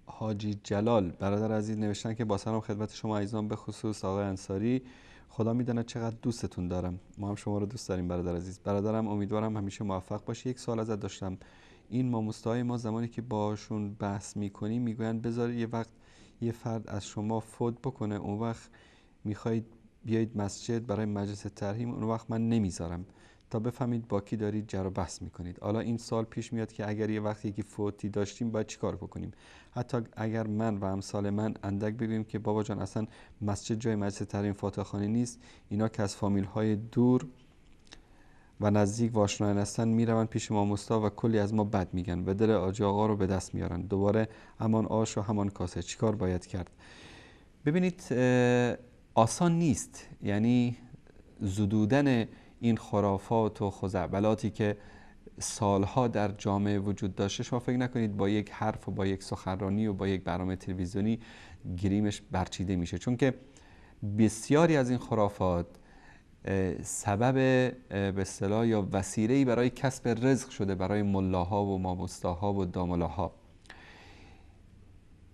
حاجی جلال برادر عزیز نوشتن که با سلام خدمت شما عزیزان، به خصوص آقای انصاری. خدا میدونه چقدر دوستتون دارم. ما هم شما رو دوست داریم برادر عزیز. برادرم امیدوارم همیشه موفق باشی. یک سوال ازت داشتم. این ماموستای ما زمانی که باشون بحث میکنیم میگوین بذار یه وقت یه فرد از شما فوت بکنه، اون وقت میخواید بیایید مسجد برای مجلس ترحیم، اون وقت من نمیذارم تا بفهمید با کی دارید جر و بحث میکنید. حالا این سال پیش میاد که اگر یه وقتی که فوتی داشتیم باید چیکار بکنیم؟ حتی اگر من و امثال من اندک بگیم که بابا جان اصلا مسجد جای مجلس ترحیم فاتحه‌خوانی نیست، اینا که از فامیل های دور و نزدیک و آشنا هستن میروند پیش ماموستا و کلی از ما بد میگن و دل حاجی آقا رو به دست میارن. دوباره همان آش و همان کاسه. چیکار باید کرد؟ ببینید آسان نیست، یعنی زدودن این خرافات و خزعبلاتی که سالها در جامعه وجود داشته، شما فکر نکنید با یک حرف و با یک سخنرانی و با یک برنامه تلویزیونی گریمش برچیده میشه، چون که بسیاری از این خرافات سبب به اصطلاح یا وسیله‌ای برای کسب رزق شده برای ملاها و ماموستاها و داملاها.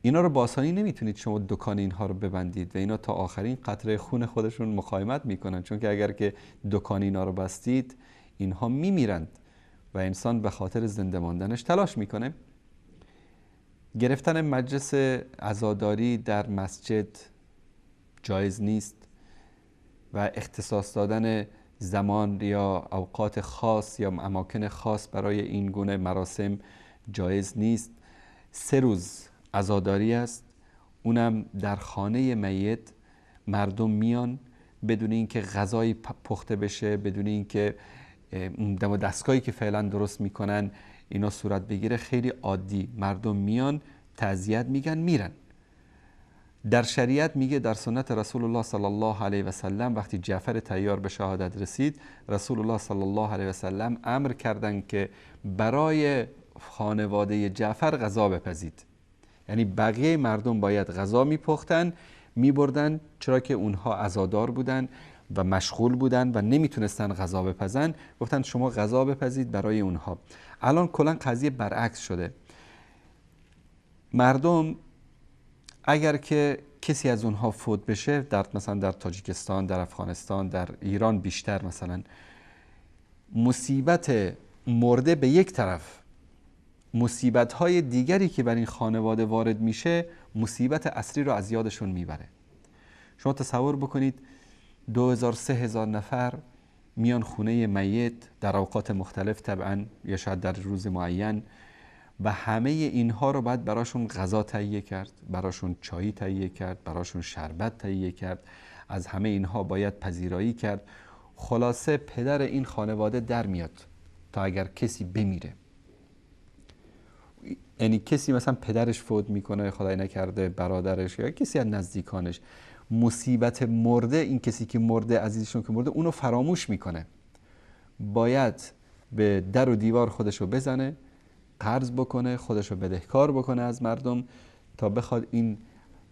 اینا رو با آسانی نمیتونید شما دکان اینها رو ببندید و اینا تا آخرین قطره خون خودشون مقاومت میکنن، چون که اگر که دکان اینا رو بستید اینها میمیرند و انسان به خاطر زنده ماندنش تلاش میکنه. گرفتن مجلس عزاداری در مسجد جایز نیست و اختصاص دادن زمان یا اوقات خاص یا اماکن خاص برای این گونه مراسم جایز نیست. 3 روز عزاداری است، اونم در خانه میت مردم میان بدون اینکه غذایی پخته بشه، بدون اینکه دم و دستگاهی که فعلا درست میکنن اینا صورت بگیره. خیلی عادی مردم میان تعزیت میگن میرن. در شریعت میگه، در سنت رسول الله صلی الله علیه و سلم وقتی جعفر طیار به شهادت رسید، رسول الله صلی الله علیه و سلم امر کردن که برای خانواده جعفر غذا بپزید. یعنی بقیه مردم باید غذا میپختن میبردن، چرا که اونها عزادار بودن و مشغول بودن و نمیتونستن غذا بپزن. گفتن شما غذا بپزید برای اونها. الان کلا قضیه برعکس شده. مردم اگر که کسی از اونها فوت بشه، مثلا در تاجیکستان، در افغانستان، در ایران بیشتر، مثلا مصیبت مرده به یک طرف، مصیبت‌های دیگری که بر این خانواده وارد میشه مصیبت اصلی رو از یادشون میبره. شما تصور بکنید 2000-3000 نفر میان خونه میت در اوقات مختلف طبعا یا شاید در روز معین و همه اینها رو باید براشون غذا تهیه کرد، براشون چای تهیه کرد، براشون شربت تهیه کرد، از همه اینها باید پذیرایی کرد. خلاصه پدر این خانواده در میاد تا اگر کسی بمیره، یعنی کسی مثلا پدرش فوت میکنه خدای نکرده، برادرش یا کسی از نزدیکانش، مصیبت مرده، این کسی که مرده، عزیزشون که مرده، اونو فراموش میکنه. باید به در و دیوار خودشو بزنه، قرض بکنه، خودشو بدهکار بکنه از مردم تا بخواد این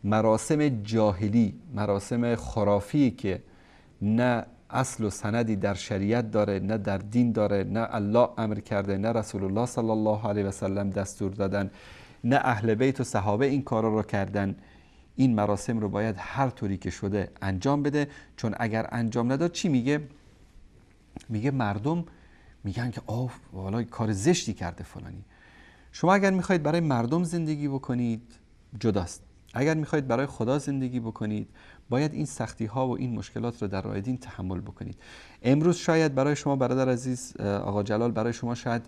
مراسم جاهلی، مراسم خرافی که نه اصل و سندی در شریعت داره، نه در دین داره، نه الله امر کرده، نه رسول الله صلی الله علیه و سلم دستور دادن، نه اهل بیت و صحابه این کارا رو کردن، این مراسم رو باید هر طوری که شده انجام بده. چون اگر انجام نداد چی میگه؟ میگه مردم میگن که آه والا کار زشتی کرده فلانی. شما اگر میخواید برای مردم زندگی بکنید جداست، اگر میخواید برای خدا زندگی بکنید باید این سختی ها و این مشکلات رو در راه دین تحمل بکنید. امروز شاید برای شما برادر عزیز آقا جلال، برای شما شاید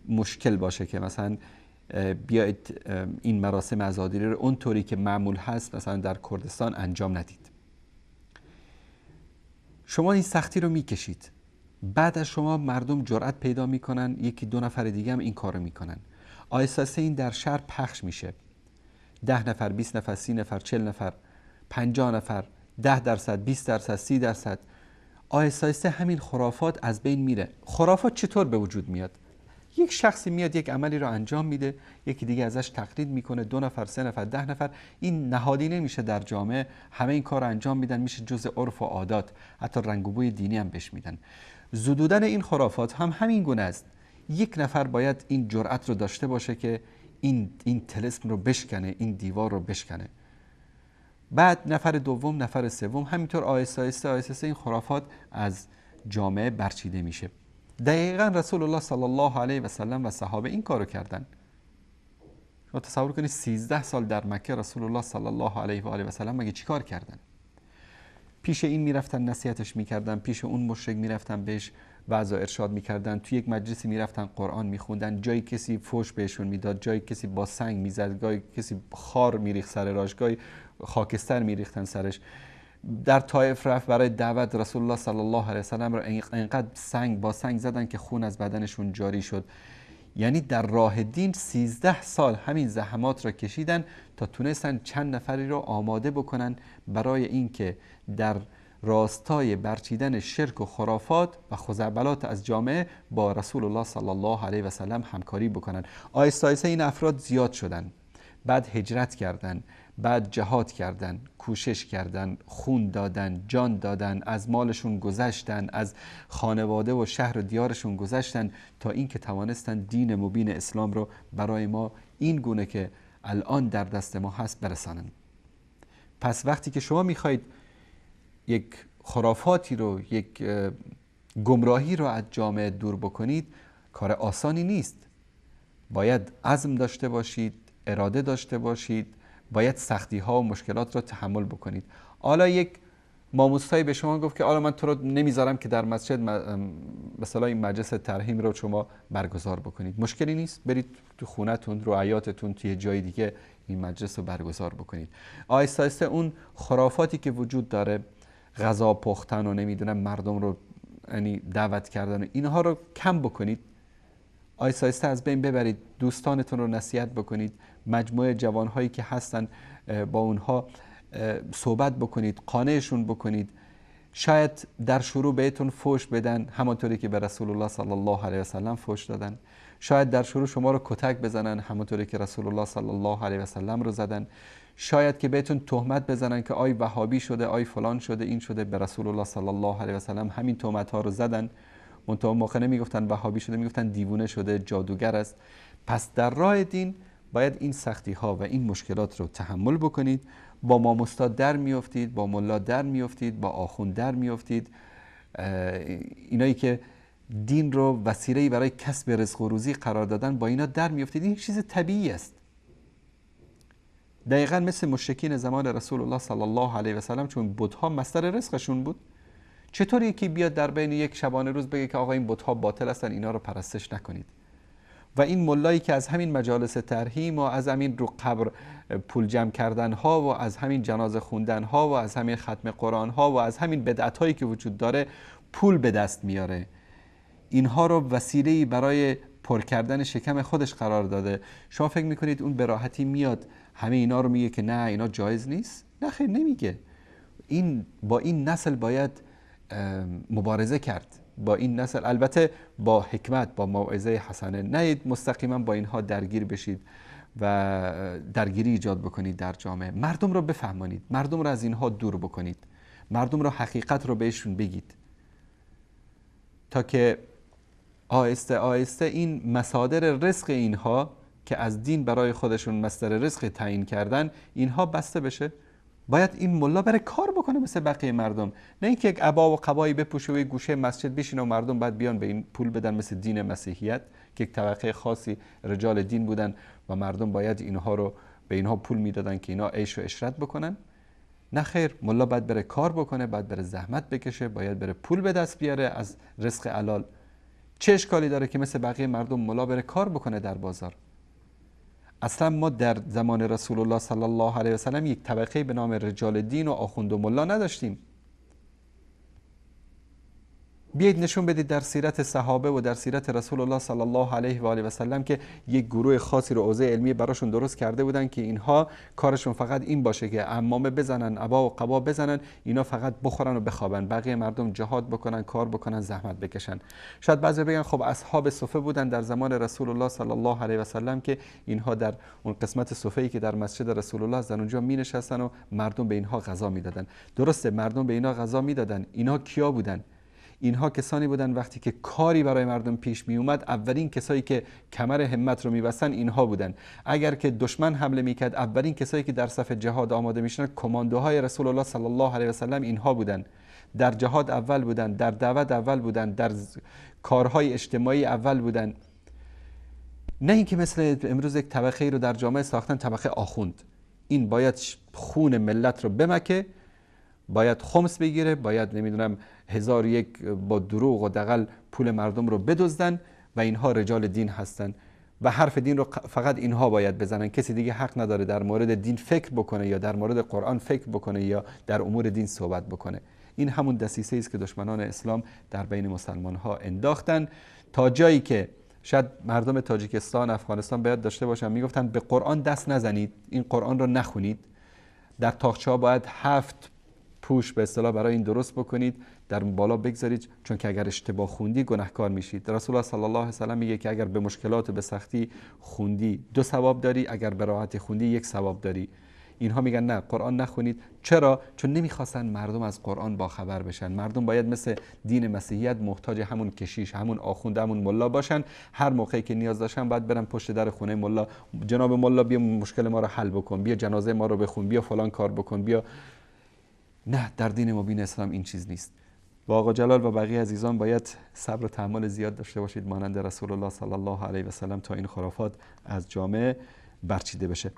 مشکل باشه که مثلا بیایید این مراسم عزاداری رو اونطوری که معمول هست مثلا در کردستان انجام ندید. شما این سختی رو میکشید، بعد از شما مردم جرأت پیدا میکنن، 1-2 نفر دیگه هم این کارو میکنن، آهسته این در شهر پخش میشه. 10 نفر، 20 نفر، 30 نفر، 40 نفر، 50 نفر، 10%، 20%، 30%، آهسته آهسته همین خرافات از بین میره. خرافات چطور به وجود میاد؟ یک شخصی میاد یک عملی رو انجام میده، یکی دیگه ازش تقلید میکنه، 2 نفر، 3 نفر، 10 نفر، این نهادی نمیشه در جامعه، همه این کار رو انجام میدن، میشه جزء عرف و عادات، حتی رنگ و بوی دینی هم بهش میدن. زدودن این خرافات هم همین گونه است. یک نفر باید این جرأت رو داشته باشه که این طلسم رو بشکنه، این دیوار رو بشکنه. بعد نفر دوم، نفر سوم، همینطور آهسته آهسته این خرافات از جامعه برچیده میشه. دقیقاً رسول الله صلی الله علیه و سلم و صحابه این کارو کردن. شما تصور کنید 13 سال در مکه رسول الله صلی الله علیه و آله و سلم مگه چیکار کردن؟ پیش این میرفتن نصیحتش میکردن، پیش اون مشرک میرفتن بهش وعظ و ارشاد میکردن، توی یک مجلسی میرفتن قرآن میخوندن، جایی کسی فوش بهشون میداد، جایی کسی با سنگ میزد، جایی کسی خار میریخت سر راش، جایی خاکستر میریختن سرش. در طائف رفت برای دعوت، رسول الله صلی الله علیه و سلم رو اینقدر با سنگ زدن که خون از بدنشون جاری شد. یعنی در راه دین 13 سال همین زحمات را کشیدن تا تونستن چند نفری رو آماده بکنن برای اینکه در راستای برچیدن شرک و خرافات و خزعبلات از جامعه با رسول الله صلی الله علیه و سلم همکاری بکنن. آهسته آهسته این افراد زیاد شدن، بعد هجرت کردن، بعد جهاد کردن، کوشش کردن، خون دادن، جان دادن، از مالشون گذشتن، از خانواده و شهر و دیارشون گذشتن تا اینکه توانستن دین مبین اسلام رو برای ما این گونه که الان در دست ما هست برسانن. پس وقتی که شما میخواید یک خرافاتی رو، یک گمراهی رو از جامعه دور بکنید، کار آسانی نیست. باید عزم داشته باشید، اراده داشته باشید، باید سختی ها و مشکلات را تحمل بکنید. حالا یک ماموستایی به شما گفت که حالا من تو رو نمیذارم که در مسجد مثلا این مجلس ترحیم رو شما برگزار بکنید. مشکلی نیست، برید تو خونتون، رو حیاتتون، توی جای دیگه این مجلس رو برگزار بکنید. آهسته آهسته اون خرافاتی که وجود داره، غذا پختن و نمیدونم مردم رو یعنی دعوت کردن و اینها رو کم بکنید. آهسته آهسته از بین ببرید، دوستانتون رو نصیحت بکنید، مجموعه جوانهایی که هستن با اونها صحبت بکنید، قانعشون بکنید. شاید در شروع بهتون فوش بدن همونطوری که به رسول الله صلی الله علیه و سلم فوش دادن. شاید در شروع شما رو کتک بزنن همونطوری که رسول الله صلی الله علیه و سلم رو زدن. شاید که بهتون تهمت بزنن که آی وهابی شده، آی فلان شده، این شده. به رسول الله صلی الله علیه و سلم همین تهمت ها رو زدن. منتها موقع نمیگفتن وهابی شده، میگفتن دیوونه شده، جادوگر است. پس در راه دین باید این سختی ها و این مشکلات رو تحمل بکنید. با ماموستا در میافتید، با ملا در میافتید، با آخوند در میافتید. اینایی که دین رو وسیله‌ای برای کسب رزق و روزی قرار دادن، با اینا در میافتید. این چیز طبیعی است. دقیقاً مثل مشرکین زمان رسول الله صلی الله علیه و سلم، چون بت‌ها مصدر رزقشون بود. چطور یکی بیاد در بین یک شبانه روز بگه که آقا این بت‌ها باطل هستن، اینا رو پرستش نکنید؟ و این ملایی که از همین مجالس ترحیم و از همین رو قبر پول جمع کردن ها و از همین جنازه خوندن ها و از همین ختم قرآن ها و از همین بدعت هایی که وجود داره پول به دست میاره، اینها رو وسیله‌ای برای پر کردن شکم خودش قرار داده. شما فکر میکنید اون به راحتی میاد همه اینا رو میگه که نه اینا جایز نیست؟ نه خیر، نمیگه. با این نسل باید مبارزه کرد. با این نسل البته با حکمت، با موعظه حسنه، نه مستقیما با اینها درگیر بشید و درگیری ایجاد بکنید در جامعه. مردم رو بفهمانید، مردم رو از اینها دور بکنید، مردم رو حقیقت رو بهشون بگید تا که آهسته آهسته این مصادر رزق اینها که از دین برای خودشون مصدر رزق تعیین کردن، اینها بسته بشه. باید این ملا بره کار بکنه مثل بقیه مردم، نه اینکه یک عبا و قبایی بپوشه و یک گوشه مسجد بشینه و مردم بعد بیان به این پول بدن مثل دین مسیحیت که یک طبقه خاصی رجال دین بودن و مردم باید اینها رو به اینها پول میدادن که اینا عیش و عشرت بکنن. نه خیر، ملا باید بره کار بکنه، باید بره زحمت بکشه، باید بره پول به دست بیاره از رزق حلال. چه اشکالی داره که مثل بقیه مردم ملا بره کار بکنه در بازار؟ اصلا ما در زمان رسول الله صلی الله علیه و سلم یک طبقه به نام رجال دین و آخوند و ملا نداشتیم. بیایید نشون بدید در سیرت صحابه و در سیرت رسول الله صلی الله علیه و آله و سلم که یک گروه خاصی رو حوزه علمی براشون درست کرده بودن که اینها کارشون فقط این باشه که عمامه بزنن، عبا و قبا بزنن، اینا فقط بخورن و بخوابن، بقیه مردم جهاد بکنن، کار بکنن، زحمت بکشن. شاید بعضی بگن خب اصحاب صفه بودن در زمان رسول الله صلی الله علیه و سلم که اینها در اون قسمت صفه‌ای که در مسجد رسول الله در اونجا می‌نشستن و مردم به اینها غذا میدادن. درسته مردم به اینا غذا میدادن. اینها کیا بودن؟ اینها کسانی بودن وقتی که کاری برای مردم پیش می اومد اولین کسایی که کمر همت رو می‌بستن اینها بودن. اگر که دشمن حمله میکرد اولین کسایی که در صف جهاد آماده میشدن کماندوهای رسول الله صلی الله علیه و سلم اینها بودن. در جهاد اول بودن، در دعوت اول بودن، در کارهای اجتماعی اول بودن. نه اینکه مثل امروز یک طبقه رو در جامعه ساختن، طبقه آخوند. این باید خون ملت رو بمکه، باید خمس بگیره، باید نمیدونم 1001 با دروغ و دغل پول مردم رو بدزدن و اینها رجال دین هستن و حرف دین رو فقط اینها باید بزنن. کسی دیگه حق نداره در مورد دین فکر بکنه یا در مورد قرآن فکر بکنه یا در امور دین صحبت بکنه. این همون دسیسه است که دشمنان اسلام در بین مسلمان ها انداختن تا جایی که شاید مردم تاجیکستان، افغانستان باید داشته باشن میگفتن به قرآن دست نزنید، این قرآن رو نخونید، در تاقچه ها باید 7 پوش به اصطلاح برای این درست بکنید، در بالا بگذارید، چون که اگر اشتباه خوندی گناهکار میشید. رسول الله صلی الله علیه و سلم میگه که اگر به مشکلات و به سختی خوندی 2 ثواب داری، اگر به راحتی خوندی 1 ثواب داری. اینها میگن نه قرآن نخونید. چرا؟ چون نمیخواستن مردم از قرآن باخبر بشن. مردم باید مثل دین مسیحیت محتاج همون کشیش، همون آخوند، همون ملا باشن. هر موقعی که نیاز داشتن باید برن پشت در خونه ملا، جناب ملا بیا مشکل ما رو حل بکن، بیا جنازه ما رو بخون، بیا فلان کار بکن، بیا. نه، در دین مبین اسلام این چیز نیست. با آقا جلال و بقیه عزیزان باید صبر و تحمل زیاد داشته باشید مانند رسول الله صلی الله علیه و سلم تا این خرافات از جامعه برچیده بشه.